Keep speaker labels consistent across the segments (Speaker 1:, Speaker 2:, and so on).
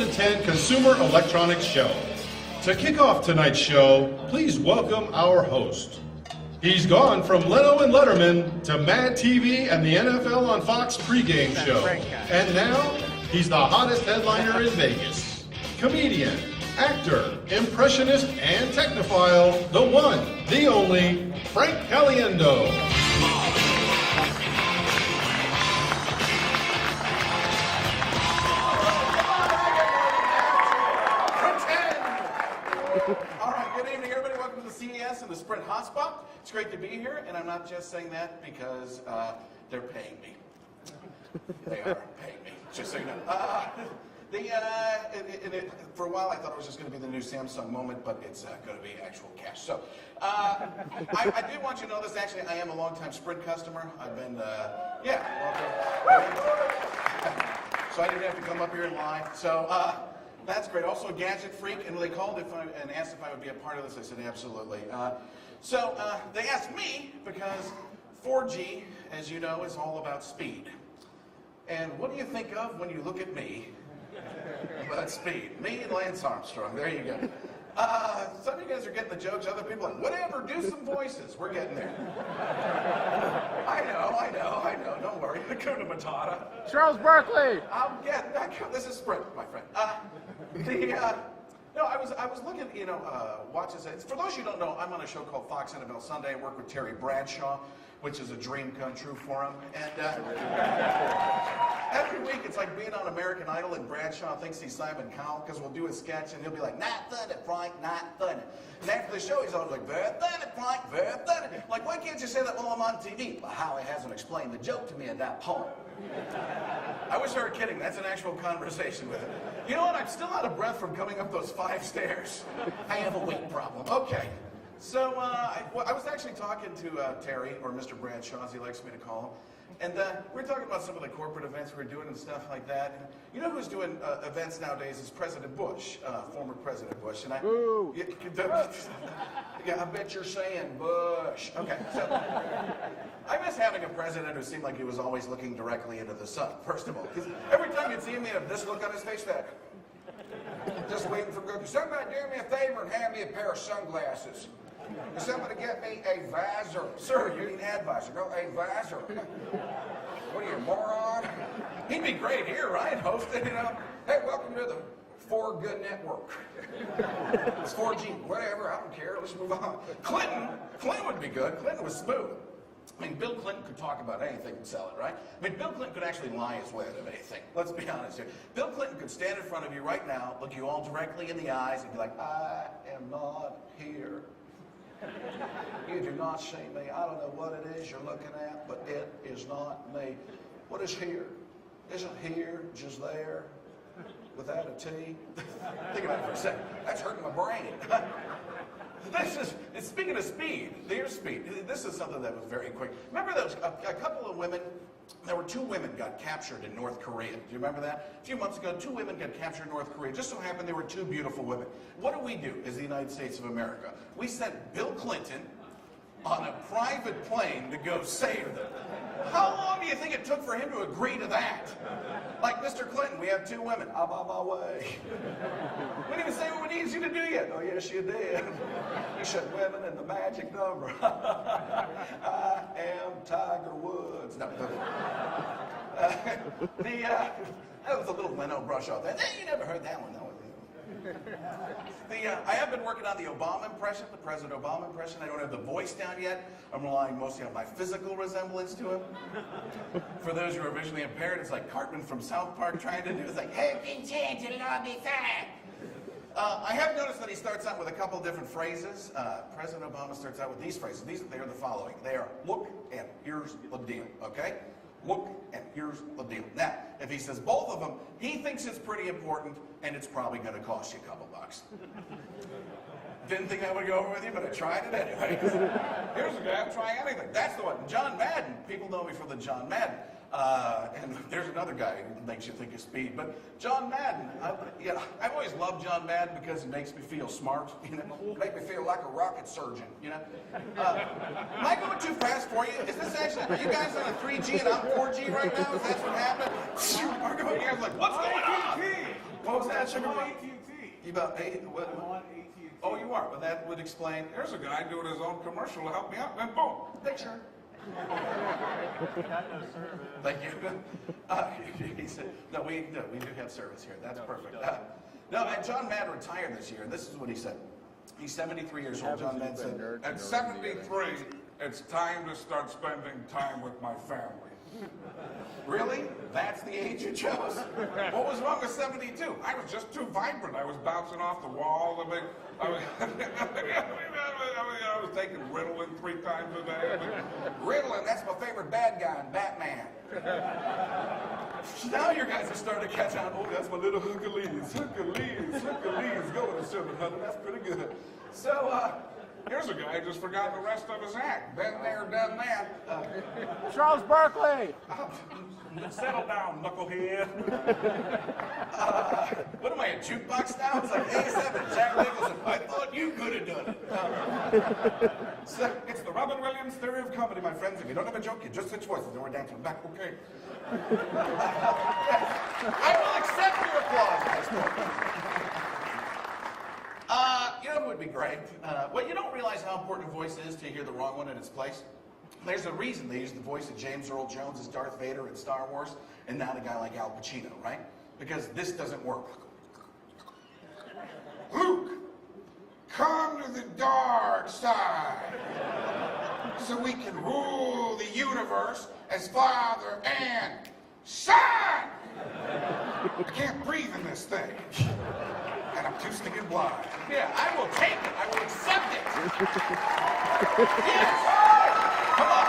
Speaker 1: 2010 Consumer Electronics Show. To kick off tonight's show, please welcome our host. He's gone from Leno and Letterman to Mad TV and the NFL on Fox pregame show. And now, he's the hottest headliner in Vegas. Comedian, actor, impressionist, and technophile, the one, the only, Frank Caliendo.
Speaker 2: All right, good evening, everybody. Welcome to the CES and the Sprint Hotspot. It's great to be here, and I'm not just saying that because they're paying me. They are paying me, just so you know. For a while, I thought it was just going to be the new Samsung moment, but it's going to be actual cash. So, I do want you to know this. Actually, I am a longtime Sprint customer. I've been, so I didn't have to come up here and lie. So, that's great. Also a gadget freak, and they called and asked if I would be a part of this. I said absolutely. They asked me because 4G, as you know, is all about speed. And what do you think of when you look at me? About speed. Me and Lance Armstrong. There you go. Some of you guys are getting the jokes. Other people are like, whatever, do some voices. We're getting there. I know. Don't worry. Hakuna Matata.
Speaker 3: Charles Barkley.
Speaker 2: I'll get that. This is Sprint, my friend. No, I was looking, watches. For those of you who don't know, I'm on a show called Fox NFL Sunday. I work with Terry Bradshaw, which is a dream come true for him. And every week it's like being on American Idol, and Bradshaw thinks he's Simon Cowell because we'll do a sketch and he'll be like, not funny, Frank, not funny. And after the show, he's always like, very funny, Frank, very funny. Like, why can't you say that while I'm on TV? Well, Howie hasn't explained the joke to me at that point. I wish I were kidding. That's an actual conversation with him. You know what? I'm still out of breath from coming up those 5 stairs. I have a weight problem. Okay. So I was actually talking to Terry, or Mr. Bradshaw, as he likes me to call him, and we were talking about some of the corporate events we were doing and stuff like that. And you know who's doing events nowadays is President Bush, former President Bush. And I bet you're saying Bush. Okay, so I miss having a president who seemed like he was always looking directly into the sun, first of all. Because every time you'd see him, he'd have this look on his face, that. Just waiting for good. Somebody do me a favor and hand me a pair of sunglasses. Can somebody get me a visor? Sir, you need an advisor. No, a visor. What are you, a moron? He'd be great here, right? Hosting, Hey, welcome to the For Good Network. It's 4G, whatever, I don't care. Let's move on. Clinton would be good. Clinton was smooth. I mean, Bill Clinton could talk about anything and sell it, right? I mean, Bill Clinton could actually lie his way out of anything. Let's be honest here. Bill Clinton could stand in front of you right now, look you all directly in the eyes, and be like, I am not here. You do not see me. I don't know what it is you're looking at, but it is not me. What is here? Isn't here just there without a T? Think about it for a second. That's hurting my brain. Speaking of speed, here's speed. This is something that was very quick. Remember there was a couple of women, there were 2 women got captured in North Korea. Do you remember that? A few months ago, 2 women got captured in North Korea. Just so happened they were 2 beautiful women. What do we do as the United States of America? We sent Bill Clinton on a private plane to go save them. How long do you think it took for him to agree to that? Like, Mr. Clinton, we have 2 women. I'm on my way. We didn't even say what we needed you to do yet. Oh, yes, you did. You said women and the magic number. I am Tiger Woods. No. That was a little Leno brush off that. You never heard that one, though. I have been working on the Obama impression, the President Obama impression. I don't have the voice down yet. I'm relying mostly on my physical resemblance to him. For those who are visually impaired, it's like Cartman from South Park trying to do. It's like, hey, change, it'll all be fine. I have noticed that he starts out with a couple different phrases. President Obama starts out with these phrases. They are the following. They are, look, and here's the deal, okay? Look, and here's the deal. Now, if he says both of them, he thinks it's pretty important, and it's probably going to cost you a couple bucks. Didn't think I would go over with you, but I tried it anyway. Here's a guy, I'm trying anything. That's the one. John Madden. People know me for the John Madden. And there's another guy who makes you think of speed. But John Madden, I've always loved John Madden because he makes me feel smart. Make me feel like a rocket surgeon. Am I going too fast for you? Is this actually? Are you guys on a 3G and I'm 4G right now? Is that what happened? We're going here like, what's going on? What was that, Sugar?
Speaker 3: I'm on AT&T.
Speaker 2: You about eight? What?
Speaker 3: I'm on AT&T.
Speaker 2: Oh, you are. Well, that would explain.
Speaker 3: There's a guy doing his own commercial to help me out, and boom, picture.
Speaker 2: Thank you. He said, no, we do have service here. That's perfect. No, and John Madden retired this year, and this is what he said. He's 73 years old. John Madden said,
Speaker 3: At 73, it's time to start spending time with my family.
Speaker 2: really? That's the age you chose? What was wrong with 72?
Speaker 3: I was just too vibrant. I was bouncing off the wall. I was taking Ritalin 3 times a day.
Speaker 2: Ritalin, that's my favorite bad guy in Batman. Now your guys are starting to catch on. Oh, that's my little Hercules. Hercules, going to 700. That's pretty good. So,
Speaker 3: Here's a guy who just forgot the rest of his act. Been there, done that.
Speaker 4: Charles Barkley!
Speaker 3: Settle down, knucklehead.
Speaker 2: what am I, a jukebox now? It's like A7, Jack Nicholson. I thought you could have done it. So, it's the Robin Williams theory of comedy, my friends. If you don't have a joke, you just switch voices and we're dancing back, okay? I will accept your applause at this point. You know what would be great? Well, you don't realize how important a voice is to hear the wrong one in its place. There's a reason they use the voice of James Earl Jones as Darth Vader in Star Wars and not a guy like Al Pacino, right? Because this doesn't work.
Speaker 3: Luke, come to the dark side so we can rule the universe as Father and Son. I can't breathe in this thing. And I'm too stinking blind.
Speaker 2: Yeah, I will take it. I will accept it. Yes. Come on.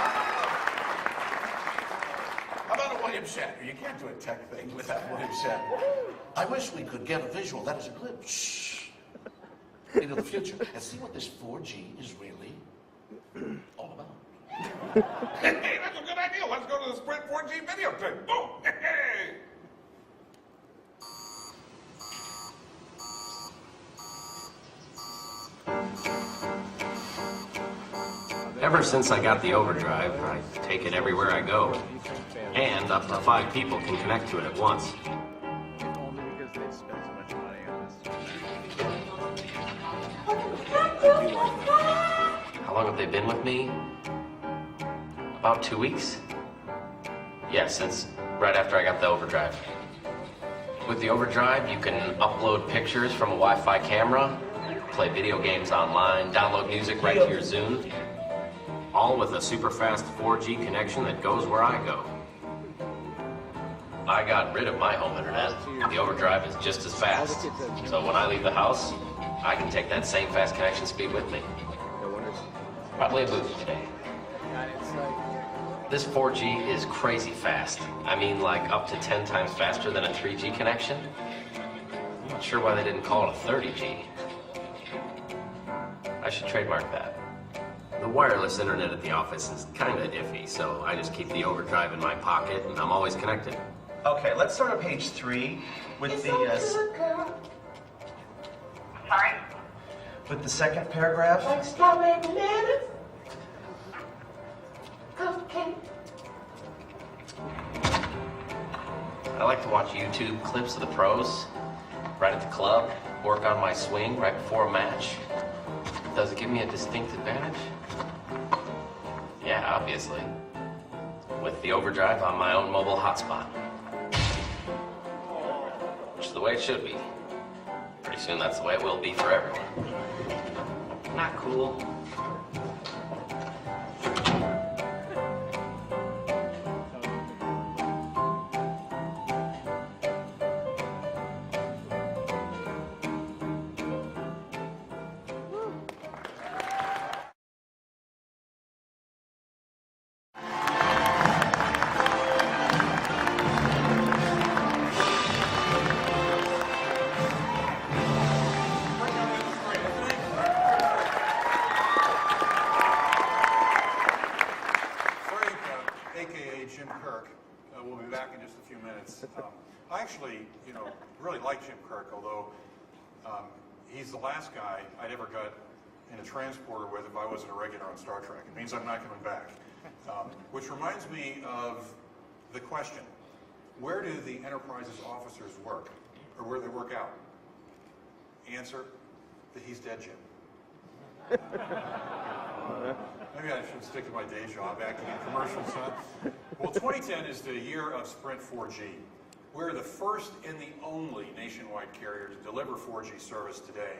Speaker 2: How about a William Shatner? You can't do a tech thing without William Shatner. I wish we could get a visual. That is a glimpse into the future and see what this 4G is really all about.
Speaker 3: Hey, that's a good idea. Let's go to the Sprint 4G videotape. Boom. Hey.
Speaker 5: Ever since I got the Overdrive, I take it everywhere I go. And up to 5 people can connect to it at once.
Speaker 4: Only because they spend so much money on this.
Speaker 5: How long have they been with me? About 2 weeks? Yeah, since right after I got the Overdrive. With the Overdrive, you can upload pictures from a Wi-Fi camera, play video games online, download music right to your Zune, all with a super fast 4G connection that goes where I go. I got rid of my home internet. The Overdrive is just as fast. So when I leave the house, I can take that same fast connection speed with me. Probably a booth today. This 4G is crazy fast. I mean, like up to 10 times faster than a 3G connection. I'm not sure why they didn't call it a 30G. I should trademark that. The wireless internet at the office is kind of iffy, so I just keep the Overdrive in my pocket and I'm always connected.
Speaker 6: Okay, let's start on page 3 with
Speaker 7: Sorry?
Speaker 6: with the second paragraph.
Speaker 7: Like strawberry bananas? Cupcake?
Speaker 5: I like to watch YouTube clips of the pros, right at the club, work on my swing right before a match. Does it give me a distinct advantage? Yeah, obviously. With the Overdrive on my own mobile hotspot. Which is the way it should be. Pretty soon that's the way it will be for everyone. Not cool.
Speaker 8: We'll be back in just a few minutes. I actually, really like Jim Kirk, although he's the last guy I'd ever got in a transporter with if I wasn't a regular on Star Trek. It means I'm not coming back. Which reminds me of the question, where do the Enterprise's officers work? or where they work out? Answer, that he's dead, Jim. Maybe I should stick to my day job, acting in commercials, huh? Well, 2010 is the year of Sprint 4G. We're the first and the only nationwide carrier to deliver 4G service today,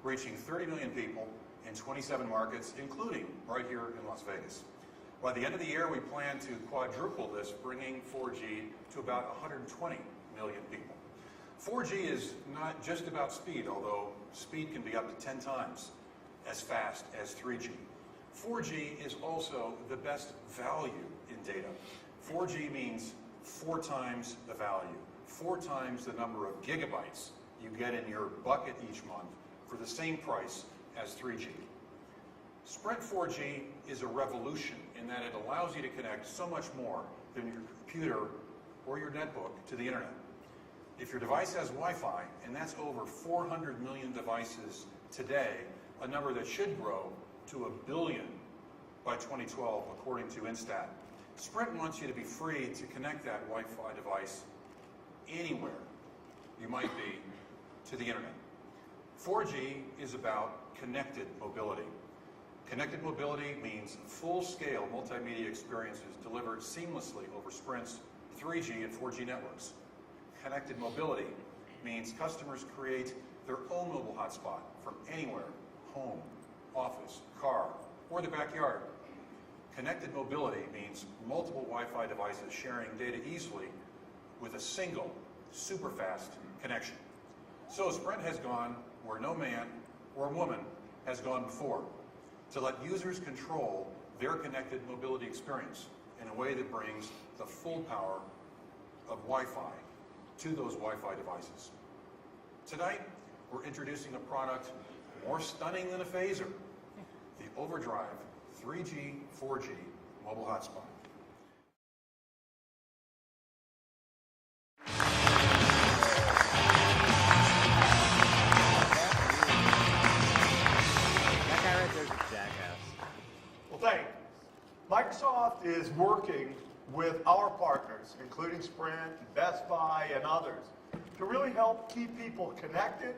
Speaker 8: reaching 30 million people in 27 markets, including right here in Las Vegas. By the end of the year, we plan to quadruple this, bringing 4G to about 120 million people. 4G is not just about speed, although speed can be up to 10 times as fast as 3G. 4G is also the best value in data. 4G means 4 times the value, 4 times the number of gigabytes you get in your bucket each month for the same price as 3G. Sprint 4G is a revolution in that it allows you to connect so much more than your computer or your netbook to the internet. If your device has Wi-Fi, and that's over 400 million devices today, a number that should grow to 1 billion by 2012, according to Instat. Sprint wants you to be free to connect that Wi-Fi device anywhere you might be to the internet. 4G is about connected mobility. Connected mobility means full-scale multimedia experiences delivered seamlessly over Sprint's 3G and 4G networks. Connected mobility means customers create their own mobile hotspot from anywhere, home, office, car, or the backyard. Connected mobility means multiple Wi-Fi devices sharing data easily with a single, super-fast connection. So Sprint has gone where no man or woman has gone before, to let users control their connected mobility experience in a way that brings the full power of Wi-Fi to those Wi-Fi devices. Tonight, we're introducing a product more stunning than a phaser, the Overdrive 3G, 4G mobile hotspot.
Speaker 4: That guy right there's a jackass.
Speaker 9: Well, thank you. Microsoft is working with our partners, including Sprint, Best Buy, and others, to really help keep people connected,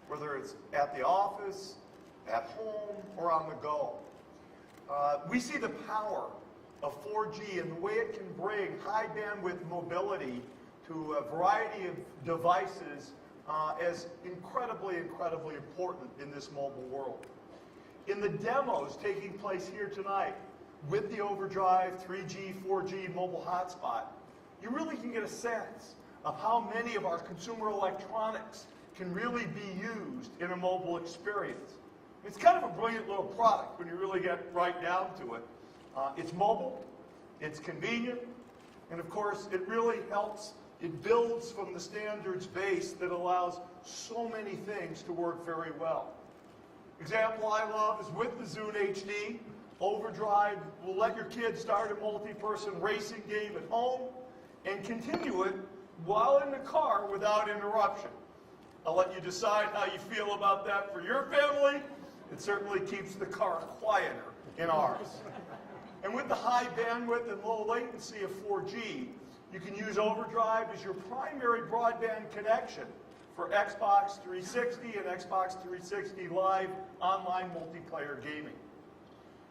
Speaker 9: whether it's at the office, at home, or on the go. We see the power of 4G and the way it can bring high bandwidth mobility to a variety of devices as incredibly, incredibly important in this mobile world. In the demos taking place here tonight with the Overdrive 3G, 4G mobile hotspot, you really can get a sense of how many of our consumer electronics can really be used in a mobile experience. It's kind of a brilliant little product when you really get right down to it. It's mobile, it's convenient, and of course it really helps, it builds from the standards base that allows so many things to work very well. Example I love is with the Zune HD, Overdrive will let your kids start a multi-person racing game at home and continue it while in the car without interruption. I'll let you decide how you feel about that for your family. It certainly keeps the car quieter in ours. And with the high bandwidth and low latency of 4G, you can use Overdrive as your primary broadband connection for Xbox 360 and Xbox 360 Live online multiplayer gaming.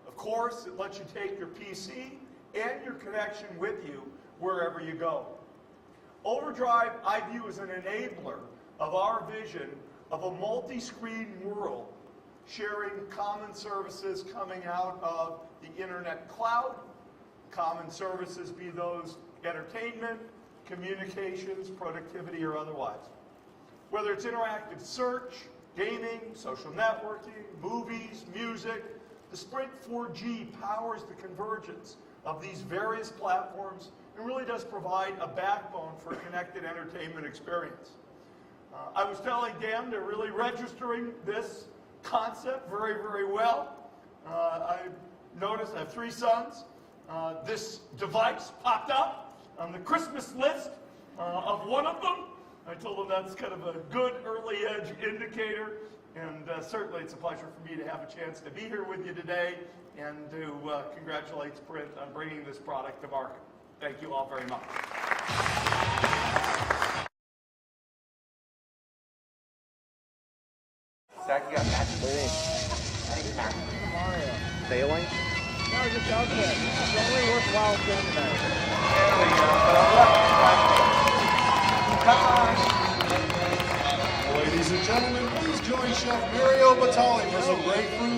Speaker 9: Of course, it lets you take your PC and your connection with you wherever you go. Overdrive I view as an enabler of our vision of a multi-screen world, sharing common services coming out of the internet cloud. Common services be those entertainment, communications, productivity, or otherwise. Whether it's interactive search, gaming, social networking, movies, music, the Sprint 4G powers the convergence of these various platforms and really does provide a backbone for a connected entertainment experience. I was telling Dan they're really registering this concept very, very well. I noticed I have 3 sons. This device popped up on the Christmas list of one of them. I told them that's kind of a good early edge indicator, and certainly it's a pleasure for me to have a chance to be here with you today and to congratulate Sprint on bringing this product to market. Thank you all very much.
Speaker 4: Failing?
Speaker 10: No, just okay. It's the only worthwhile thing tonight.
Speaker 6: There we go. Come on.
Speaker 1: Ladies and gentlemen, please join Chef Mario Batali for some grapefruit